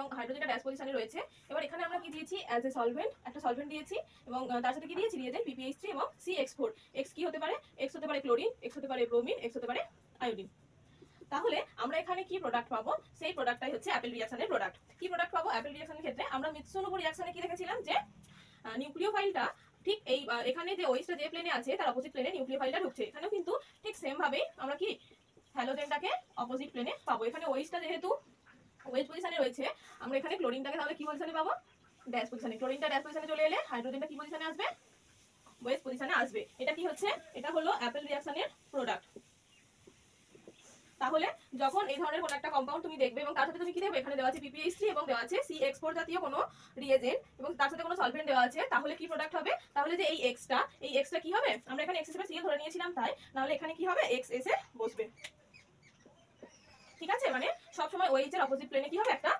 এবং হাইড্রোজেনটা ড্যাশ পজিশনে রয়েছে। এবার এখানে আমরা কি দিয়েছি অ্যাজ এ সলভেন্ট, একটা সলভেন্ট দিয়েছি এবং তার সাথে কি দিয়েছি রিয়েজেন্ট PPH3 এবং CH4। এক্স কি হতে পারে? এক্স হতে পারে ক্লোরিন, এক্স হতে পারে ব্রোমিন, এক্স হতে পারে আয়োডিন। তাহলে আমরা এখানে কি প্রোডাক্ট পাবো? সেই প্রোডাক্টটাই হচ্ছে অ্যাপেল রিঅ্যাকশনের প্রোডাক্ট। কি প্রোডাক্ট পাবো অ্যাপেল রিঅ্যাকশনের ক্ষেত্রে? আমরা মিৎসুনুপু রিঅ্যাকশনে কি দেখেছিলাম যে নিউক্লিওফাইলটা ঠিক এই এখানে যে ওইসটা যে প্লেনে আছে তার অপোজিট প্লেনে নিউক্লিওফাইলটা ঢুকছে। এখানেও কিন্তু ঠিক সেম ভাবে আমরা কি হ্যালোজেনটাকে অপোজিট প্লেনে পাবো। এখানে ওইসটা যেহেতু ওয়েজ পজিশনে রয়েছে, আমরা এখানে ক্লোরিনটাকে তাহলে কি পজিশনে পাবো? ড্যাশ পজিশনে। ক্লোরিনটা ড্যাশ পজিশনে চলে এলে হাইড্রোজেনটা কি পজিশনে আসবে? ওয়েজ পজিশনে আসবে। এটা কি হচ্ছে? এটা হলো অ্যাপেল রিঅ্যাকশনের প্রোডাক্ট। তাহলে যখন এই ধরনের কোনো একটা কম্পাউন্ড তুমি দেখবে এবং তার সাথে তুমি কি দেখবে এখানে দেওয়া আছে PPH3 এবং দেওয়া আছে CH4 জাতীয় কোনো রিয়েজেন্ট এবং তার সাথে কোনো সলভেন্ট দেওয়া আছে, তাহলে কি প্রোডাক্ট হবে? তাহলে যে এই এক্সটা কি হবে? আমরা এখানে এক্স হিসেবে Cl ধরে নিয়েছিলাম তাই, নাহলে এখানে কি হবে? এক্স এসে বসবে। ঠিক আছে, মানে সব সময় OH এর অপোজিট প্লেনে কি হবে? একটা